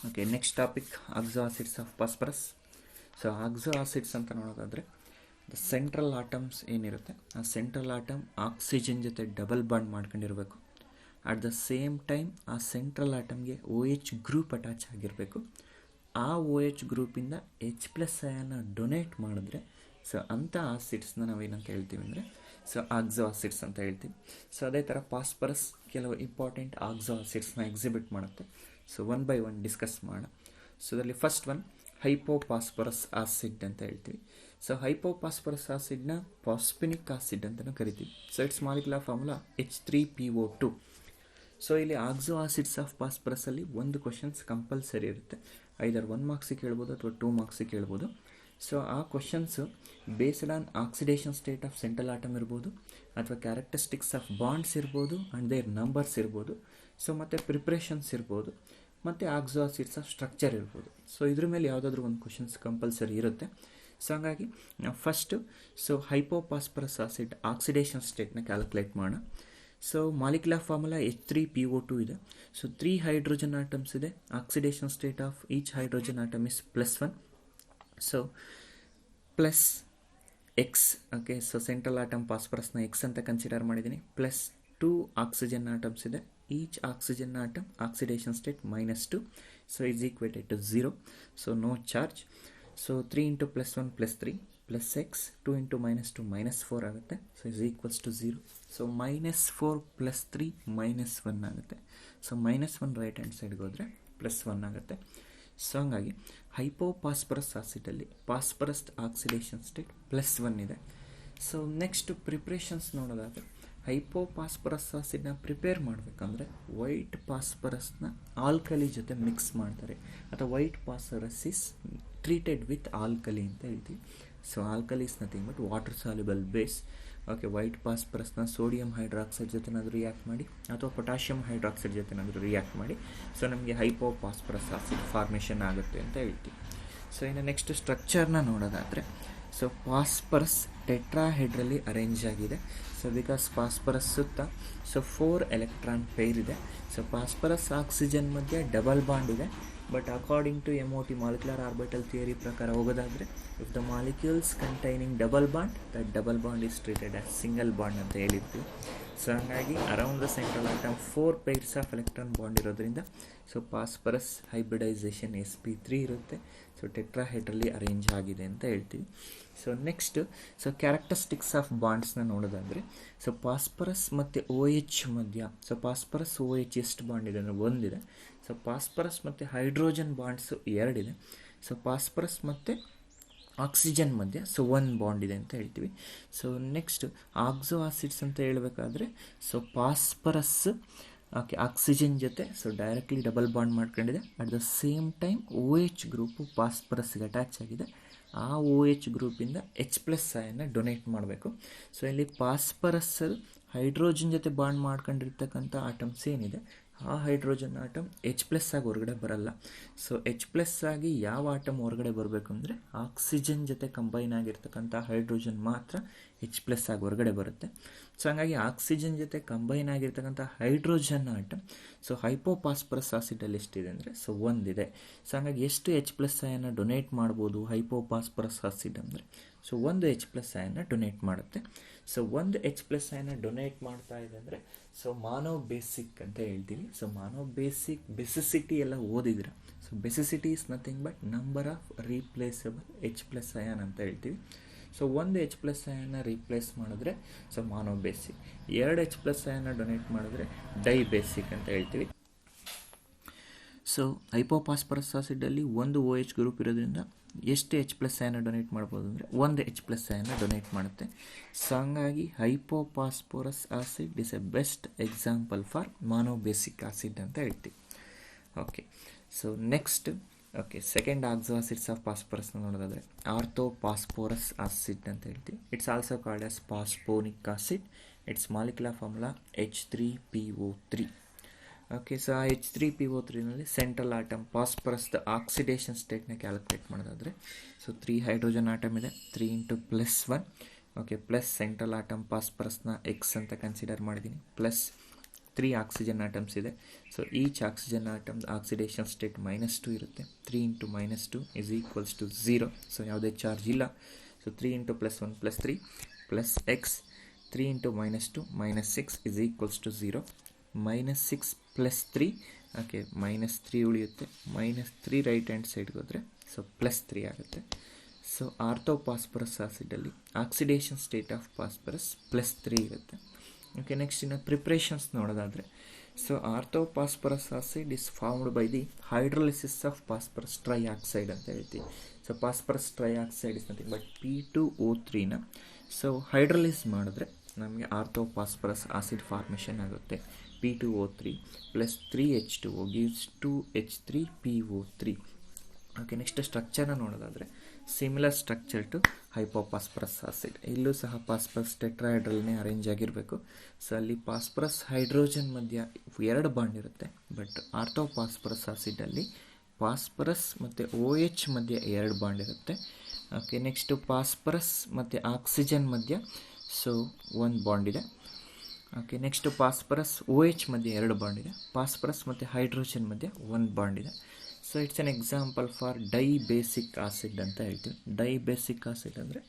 Okay, next topic oxo acids of phosphorus. So oxo acids ಅಂತ ನೋಡೋದಾದರೆ the central atoms ಏನಿರುತ್ತೆ, ಆ central atom oxygen ಜೊತೆ double bond ಮಾಡ್ಕೊಂಡಿರಬೇಕು. ಅಟ್ ದ ಸೇಮ್ ಟೈಮ್ ಆ central ಆಟಮ್ಗೆ OH ಗ್ರೂಪ್ ಅಟ್ಯಾಚ್ ಆಗಿರಬೇಕು. ಆ OH ಗ್ರೂಪಿಂದ H+ ಅಯಾನ ಡೊನೇಟ್ ಮಾಡಿದ್ರೆ ಸೊ ಅಂಥ ಆಸಿಡ್ಸ್ನ ನಾವೇನಂತ ಹೇಳ್ತೀವಿ ಅಂದರೆ ಸೊ ಆಕ್ಸೋ ಆಸಿಡ್ಸ್ ಅಂತ ಹೇಳ್ತೀವಿ. ಸೊ ಅದೇ ಥರ ಫಾಸ್ಫರಸ್ ಕೆಲವು ಇಂಪಾರ್ಟೆಂಟ್ ಆಕ್ಸೋ ಆಸಿಡ್ಸ್ನ ಎಕ್ಸಿಬಿಟ್ ಮಾಡುತ್ತೆ. So one by one discuss ಮಾಡೋಣ. ಸೊ ಅದರಲ್ಲಿ ಫಸ್ಟ್ ಒನ್ ಹೈಪೋಫಾಸ್ಫರಸ್ ಆಸಿಡ್ ಅಂತ ಹೇಳ್ತೀವಿ. ಸೊ ಹೈಪೋಫಾಸ್ಫರಸ್ ಆಸಿಡ್ನ ಫಾಸ್ಫೆನಿಕ್ ಆಸಿಡ್ ಅಂತಲೂ ಕರಿತೀವಿ. So it's molecular formula H3PO2. So ಇಲ್ಲಿ ಆಕ್ಸೋ ಆಸಿಡ್ಸ್ ಆಫ್ ಫಾಸ್ಫರಸಲ್ಲಿ ಒಂದು ಕ್ವಶನ್ಸ್ ಕಂಪಲ್ಸರಿ ಇರುತ್ತೆ. ಐದರ್ 1 ಮಾರ್ಕ್ಸಿಗೆ ಕೇಳ್ಬೋದು ಅಥವಾ 2 ಮಾರ್ಕ್ಸಿಗೆ ಕೇಳ್ಬೋದು. ಸೊ ಆ questions based on oxidation state of central atom ಇರ್ಬೋದು, ಅಥವಾ ಕ್ಯಾರೆಕ್ಟರಿಸ್ಟಿಕ್ಸ್ ಆಫ್ ಬಾಂಡ್ಸ್ ಇರ್ಬೋದು ಆ್ಯಂಡ್ ದೇರ್ ನಂಬರ್ಸ್ ಇರ್ಬೋದು. ಸೊ ಮತ್ತು ಪ್ರಿಪ್ರೇಷನ್ಸ್ ಇರ್ಬೋದು, ಮತ್ತು ಆಕ್ಸೋ ಆಸಿಡ್ಸ್ ಆಫ್ ಸ್ಟ್ರಕ್ಚರ್ ಇರ್ಬೋದು. ಸೊ ಇದ್ರ ಮೇಲೆ ಯಾವುದಾದ್ರೂ ಒಂದು ಕ್ವಶನ್ಸ್ ಕಂಪಲ್ಸರಿ ಇರುತ್ತೆ. ಸೊ ಹಾಗಾಗಿ ನಾವು first so hypophosphorous acid oxidation ಸ್ಟೇಟ್ನ ಕ್ಯಾಲ್ಕುಲೇಟ್ ಮಾಡೋಣ. ಸೊ ಮಾಲಿಕ್ಯುಲರ್ ಫಾರ್ಮುಲಾ H3PO2 ಇದೆ. ಸೊ 3 ಹೈಡ್ರೋಜನ್ ಆಟಮ್ಸ್ ಇದೆ. Oxidation state of each hydrogen atom is +1. So +X. Okay, so central atom ಫಾಸ್ಫರಸ್ನ X ಅಂತ ಕನ್ಸಿಡರ್ ಮಾಡಿದ್ದೀನಿ. +2 ಆಕ್ಸಿಜನ್ ಆಟಮ್ಸ್ ಇದೆ. Each oxygen atom oxidation state -2. So is equated to 0. So no charge. So 3 × +1 +3 +X 2 × -2 -4 ಆಗುತ್ತೆ. So is equals to 0. So -4 +3 -1 ಆಗುತ್ತೆ. So -1 right hand ಸೈಡ್ಗೆ ಹೋದರೆ +1 ಆಗುತ್ತೆ. So ಹಂಗಾಗಿ ಹೈಪೋಫಾಸ್ಫರಸ್ ಆಸಿಡಲ್ಲಿ ಫಾಸ್ಫರಸ್ ಆಕ್ಸಿಡೇಷನ್ ಸ್ಟೇಟ್ +1 ಇದೆ. ಸೊ ನೆಕ್ಸ್ಟ್ ಪ್ರಿಪ್ರೇಷನ್ಸ್ ನೋಡೋದಾದರೆ ಹೈಪೋಫಾಸ್ಫರಸ್ ಆಸಿಡ್ನ ಪ್ರಿಪೇರ್ ಮಾಡಬೇಕಂದ್ರೆ ವೈಟ್ ಫಾಸ್ಫರಸ್ನ ಆಲ್ಕಲಿ ಜೊತೆ ಮಿಕ್ಸ್ ಮಾಡ್ತಾರೆ, ಅಥವಾ white phosphorus is treated with alkali ಅಂತ ಹೇಳ್ತೀವಿ. So alkali is nothing but water soluble base. Okay, white ಫಾಸ್ಫರಸ್ನ ಸೋಡಿಯಂ ಹೈಡ್ರಾಕ್ಸೈಡ್ ಜೊತೆನಾದರೂ ರಿಯಾಕ್ಟ್ ಮಾಡಿ ಅಥವಾ ಪೊಟ್ಯಾಷಿಯಂ ಹೈಡ್ರಾಕ್ಸೈಡ್ ಜೊತೆನಾದರೂ ರಿಯಾಕ್ಟ್ ಮಾಡಿ ಸೊ ನಮಗೆ ಹೈಪೋಫಾಸ್ಫರಸ್ ಆಸಿಡ್ ಫಾರ್ಮೇಷನ್ ಆಗುತ್ತೆ ಅಂತ ಹೇಳ್ತೀವಿ. ಸೊ ಇನ್ನು ನೆಕ್ಸ್ಟ್ ಸ್ಟ್ರಕ್ಚರ್ನ ನೋಡೋದಾದರೆ ಸೊ ಫಾಸ್ಫರಸ್ ಟೆಟ್ರಾಹೆಡ್ರಲ್ಲಿ ಅರೇಂಜ್ ಆಗಿದೆ. ಸೊ ಬಿಕಾಸ್ ಫಾಸ್ಫರಸ್ ಸುತ್ತ ಸೊ 4 ಎಲೆಕ್ಟ್ರಾನ್ ಪೇರ್ ಇದೆ. ಸೊ ಫಾಸ್ಫರಸ್ ಆಕ್ಸಿಜನ್ ಮಧ್ಯೆ ಡಬಲ್ ಬಾಂಡ್ ಇದೆ. But according to MOT molecular orbital theory ಪ್ರಕಾರ ಹೋಗೋದಾದರೆ if the molecules containing double bond that double bond is treated as single bond ಅಂತ ಹೇಳಿರ್ತೀವಿ. So ಹಾಗಾಗಿ around the central atom 4 pairs of electron bond ಇರೋದ್ರಿಂದ so phosphorus hybridization sp3 ಇರುತ್ತೆ. So ಟೆಟ್ರಾಹೆಡ್ರಲ್ಲಿ arrange ಆಗಿದೆ ಅಂತ ಹೇಳ್ತೀವಿ. So next so characteristics of ಬಾಂಡ್ಸ್ನ ನೋಡೋದಾದರೆ ಸೊ ಫಾಸ್ಫರಸ್ ಮತ್ತು OH ಮಧ್ಯ ಸೊ ಫಾಸ್ಫರಸ್ OH ಎಷ್ಟು ಬಾಂಡ್ ಇದೆ ಅಂದರೆ 1 ಇದೆ. ಸೊ ಫಾಸ್ಫರಸ್ ಮತ್ತು ಹೈಡ್ರೋಜನ್ ಬಾಂಡ್ಸು 2 ಇದೆ. ಸೊ ಫಾಸ್ಫರಸ್ ಮತ್ತು ಆಕ್ಸಿಜನ್ ಮಧ್ಯೆ ಸೊ 1 ಬಾಂಡ್ ಇದೆ ಅಂತ ಹೇಳ್ತೀವಿ. ಸೊ ನೆಕ್ಸ್ಟ್ ಆಕ್ಸೋ ಆಸಿಡ್ಸ್ ಅಂತ ಹೇಳಬೇಕಾದ್ರೆ ಸೊ ಫಾಸ್ಫರಸ್ ಓಕೆ ಆಕ್ಸಿಜನ್ ಜೊತೆ ಸೊ ಡೈರೆಕ್ಟ್ಲಿ ಡಬಲ್ ಬಾಂಡ್ ಮಾಡ್ಕೊಂಡಿದೆ. At the same time OH group ಫಾಸ್ಫರಸ್ಗೆ ಅಟ್ಯಾಚ್ ಆಗಿದೆ. ಆ OH ಗ್ರೂಪಿಂದ H+ ಅಯನ್ನು ಡೊನೇಟ್ ಮಾಡಬೇಕು. ಸೊ ಇಲ್ಲಿ ಫಾಸ್ಫರಸ್ ಹೈಡ್ರೋಜನ್ ಜೊತೆ ಬಾಂಡ್ ಮಾಡ್ಕೊಂಡಿರ್ತಕ್ಕಂಥ ಆಟಮ್ಸ್ ಏನಿದೆ ಆ ಹೈಡ್ರೋಜನ್ ಆಟಮ್ H+ ಆಗಿ ಹೊರಗಡೆ ಬರಲ್ಲ. ಸೊ H+ ಆಗಿ ಯಾವ ಆಟಮ್ ಹೊರಗಡೆ ಬರಬೇಕು ಅಂದರೆ ಆಕ್ಸಿಜನ್ ಜೊತೆ ಕಂಬೈನ್ ಆಗಿರ್ತಕ್ಕಂಥ ಹೈಡ್ರೋಜನ್ ಮಾತ್ರ H+ ಆಗಿ ಹೊರಗಡೆ ಬರುತ್ತೆ. ಸೊ ಹಾಗಾಗಿ ಆಕ್ಸಿಜನ್ ಜೊತೆ ಕಂಬೈನ್ ಆಗಿರ್ತಕ್ಕಂಥ ಹೈಡ್ರೋಜನ್ ಆಟಮ್ ಸೊ ಹೈಪೋಫಾಸ್ಫರಸ್ ಆಸಿಡಲ್ಲಿ ಎಷ್ಟಿದೆ ಅಂದರೆ ಸೊ 1 ಇದೆ. ಸೊ ಹಾಗಾಗಿ ಎಷ್ಟು H+ ಅಯನ್ನು ಡೊನೇಟ್ ಮಾಡ್ಬೋದು ಹೈಪೋಫಾಸ್ಫರಸ್ ಆಸಿಡ್ ಅಂದರೆ ಸೊ 1 H+ ಅಯನ್ನು ಡೊನೇಟ್ ಮಾಡುತ್ತೆ. ಸೊ 1 H+ ಅಯನ್ನು ಡೊನೇಟ್ ಮಾಡ್ತಾ ಇದೆ ಅಂದರೆ ಸೊ ಮಾನೋ ಬೇಸಿಕ್ ಅಂತ ಹೇಳ್ತೀವಿ. ಸೊ ಮಾನೋ ಬೇಸಿಕ್ ಬೆಸಿಸಿಟಿ ಎಲ್ಲ ಓದಿದ್ರೆ so basicity is nothing but number of replaceable H+ ion ಅಂತ ಹೇಳ್ತೀವಿ. ಸೊ 1 H+ ಅಯಾನ್ನ ರೀಪ್ಲೇಸ್ ಮಾಡಿದ್ರೆ ಸೊ ಮಾನೋ ಬೇಸಿಕ್, 2 H+ ಅಯಾನ್ನ ಡೊನೇಟ್ ಮಾಡಿದ್ರೆ ಡೈ ಬೇಸಿಕ್ ಅಂತ ಹೇಳ್ತೀವಿ. ಸೊ ಹೈಪೋಫಾಸ್ಫರಸ್ ಆಸಿಡಲ್ಲಿ 1 OH ಗ್ರೂಪ್ ಇರೋದ್ರಿಂದ ಎಷ್ಟು H+ ಅಯಾನ್ನ ಡೊನೇಟ್ ಮಾಡ್ಬೋದು ಅಂದರೆ 1 H+ ಅಯಾನ್ನ ಡೊನೇಟ್ ಮಾಡುತ್ತೆ. ಸೊ ಹಂಗಾಗಿ hypophosphorous acid is a best example for monobasic acid ಅಂತ ಹೇಳ್ತೀವಿ. Okay, so next okay second ಆಕ್ಸೋ acids of ಫಾಸ್ಫರಸ್ನ ನೋಡೋದಾದರೆ ಆರ್ಥೋಫಾಸ್ಫೋರಸ್ ಆಸಿಡ್ ಅಂತ ಹೇಳ್ತೀವಿ. It's also called as phosphonic acid. It's molecular formula H3PO3. Okay, so ಆ H3PO3ನಲ್ಲಿ central atom ಫಾಸ್ಫರಸ್ದ oxidation ಸ್ಟೇಟ್ನ ಕ್ಯಾಲ್ಕುಲೇಟ್ ಮಾಡೋದಾದರೆ ಸೊ 3 ಹೈಡ್ರೋಜನ್ ಆಟಮ್ ಇದೆ. 3 × +1 ಓಕೆ ಪ್ಲಸ್ ಸೆಂಟ್ರಲ್ ಆಟಮ್ ಫಾಸ್ಫರಸ್ನ X ಅಂತ ಕನ್ಸಿಡರ್ ಮಾಡಿದ್ದೀನಿ. ಪ್ಲಸ್ 3 ಆಕ್ಸಿಜನ್ ಆಟಮ್ಸ್ ಇದೆ. So each oxygen atom oxidation state -2 ಇರುತ್ತೆ. 3 × -2 ಇಸ್ ಈಕ್ವಲ್ಸ್ ಟು 0. ಸೊ ಯಾವುದೇ ಚಾರ್ಜ್ ಇಲ್ಲ. So 3 × +1 +3 +x 3 × -2 -6 is equals to 0. -6 +3 okay -3 ಉಳಿಯುತ್ತೆ. -3 ರೈಟ್ ಹ್ಯಾಂಡ್ ಸೈಡ್ಗೆ ಹೋದರೆ ಸೊ +3 ಆಗುತ್ತೆ. ಸೊ ಆರ್ಥೋಪಾಸ್ಪರಸ್ ಆಸಿಡಲ್ಲಿ ಆಕ್ಸಿಡೇಷನ್ ಸ್ಟೇಟ್ ಆಫ್ ಪಾಸ್ಪರಸ್ +3 ಇರುತ್ತೆ. ಓಕೆ, ನೆಕ್ಸ್ಟ್ ಇನ್ನು ಪ್ರಿಪ್ರೇಷನ್ಸ್ ನೋಡೋದಾದರೆ, so orthophosphorous acid is formed by the hydrolysis of phosphorus trioxide ಅಂತ ಹೇಳ್ತೀವಿ. So phosphorus trioxide is nothing but P2O3ನ ಸೊ ಹೈಡ್ರೋಲಿಸ್ ಮಾಡಿದ್ರೆ ನಮಗೆ ಆರ್ಥೋಪಾಸ್ಪರಸ್ ಆಸಿಡ್ ಫಾರ್ಮೇಷನ್ ಆಗುತ್ತೆ. P2O3 + 3H2O gives 2H3PO3. Okay, next ಸ್ಟ್ರಕ್ಚರ್ನ ನೋಡೋದಾದರೆ ಸಿಮಿಲರ್ ಸ್ಟ್ರಕ್ಚರ್ ಟು ಹೈಪೋಪಾಸ್ಪರಸ್ ಆಸಿಡ್. ಇಲ್ಲೂ ಸಹ ಪಾಸ್ಪರಸ್ ಟೆಟ್ರಾಹೈಡ್ರಲ್ನೇ ಅರೇಂಜ್ ಆಗಿರಬೇಕು. ಸೊ ಅಲ್ಲಿ ಪಾಸ್ಪರಸ್ ಹೈಡ್ರೋಜನ್ ಮಧ್ಯ 2 ಬಾಂಡ್ ಇರುತ್ತೆ. ಬಟ್ ಆರ್ಥೋಪಾಸ್ಪರಸ್ ಆಸಿಡಲ್ಲಿ ಪಾಸ್ಪರಸ್ ಮತ್ತು OH ಮಧ್ಯ 2 ಬಾಂಡ್ ಇರುತ್ತೆ. ಓಕೆ, ನೆಕ್ಸ್ಟು ಪಾಸ್ಪರಸ್ ಮತ್ತು ಆಕ್ಸಿಜನ್ ಮಧ್ಯ ಸೊ 1 ಬಾಂಡ್ ಇದೆ. ಓಕೆ, ನೆಕ್ಸ್ಟು ಪಾಸ್ಪರಸ್ OH ಮಧ್ಯೆ 2 ಬಾಂಡ್ ಇದೆ. ಪಾಸ್ಪರಸ್ ಮತ್ತು ಹೈಡ್ರೋಜನ್ ಮಧ್ಯೆ 1 ಬಾಂಡ್ ಇದೆ. So it's an example for dibasic acid ಅಂತ ಹೇಳ್ತೀವಿ. ಡೈಬೇಸಿಕ್ ಆಸಿಡ್ ಅಂದರೆ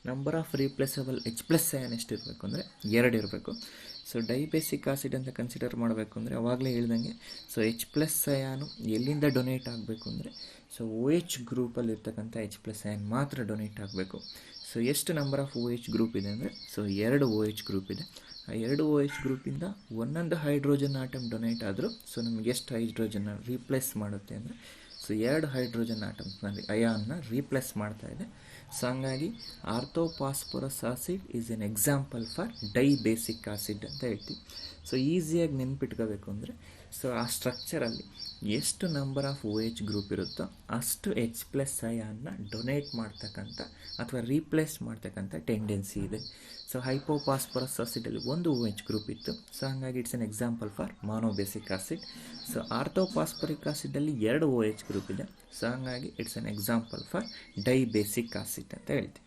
number of replaceable H+ ion ಎಷ್ಟಿರಬೇಕು ಅಂದರೆ 2 ಇರಬೇಕು. ಸೊ ಡೈಬೇಸಿಕ್ ಆಸಿಡ್ ಅಂತ ಕನ್ಸಿಡರ್ ಮಾಡಬೇಕು ಅಂದರೆ ಅವಾಗಲೇ ಹೇಳ್ದಂಗೆ ಸೊ H+ ಅಯಾನು ಎಲ್ಲಿಂದ ಡೊನೇಟ್ ಆಗಬೇಕು ಅಂದರೆ ಸೊ OH ಗ್ರೂಪಲ್ಲಿ ಇರ್ತಕ್ಕಂಥ H+ ಅಯಾನ್ ಮಾತ್ರ ಡೊನೇಟ್ ಆಗಬೇಕು. ಸೊ ಎಷ್ಟು ನಂಬರ್ ಆಫ್ OH ಗ್ರೂಪ್ ಇದೆ ಅಂದರೆ ಸೊ 2 OH ಗ್ರೂಪ್ ಇದೆ. ಆ 2 OH ಗ್ರೂಪಿಂದ ಒಂದೊಂದು ಹೈಡ್ರೋಜನ್ ಆಟಮ್ ಡೊನೇಟ್ ಆದರೂ ಸೊ ನಮಗೆ ಎಷ್ಟು ಹೈಡ್ರೋಜನ್ನ ರೀಪ್ಲೇಸ್ ಮಾಡುತ್ತೆ ಅಂದರೆ ಸೊ 2 ಹೈಡ್ರೋಜನ್ ಆಟಮ್ಸ್ನಲ್ಲಿ ಅಯಾನ್ನ ರೀಪ್ಲೇಸ್ ಮಾಡ್ತಾ ಇದೆ. ಸೊ ಹಂಗಾಗಿ orthophosphorous acid is an example for dibasic acid ಅಂತ ಹೇಳ್ತೀವಿ. ಸೊ ಈಸಿಯಾಗಿ ನೆನ್ಪಿಟ್ಕೋಬೇಕು ಅಂದರೆ ಸೊ ಆ ಸ್ಟ್ರಕ್ಚರಲ್ಲಿ ಎಷ್ಟು ನಂಬರ್ ಆಫ್ OH ಗ್ರೂಪ್ ಇರುತ್ತೋ ಅಷ್ಟು H+ ಅಯಾನ್ನ ಡೊನೇಟ್ ಮಾಡ್ತಕ್ಕಂಥ ಅಥವಾ ರೀಪ್ಲೇಸ್ ಮಾಡ್ತಕ್ಕಂಥ ಟೆಂಡೆನ್ಸಿ ಇದೆ. ಸೊ ಹೈಪೋಪಾಸ್ಪರಸ್ ಆಸಿಡಲ್ಲಿ 1 OH ಗ್ರೂಪ್ ಇತ್ತು. ಸೊ ಹಾಗಾಗಿ it's an example for monobasic acid. So ಆರ್ಥೋಪಾಸ್ಪರಿಕ್ ಆಸಿಡಲ್ಲಿ 2 OH ಗ್ರೂಪ್ ಇದೆ. ಸೊ ಹಾಗಾಗಿ it's an example for dibasic acid ಅಂತ ಹೇಳ್ತೀವಿ.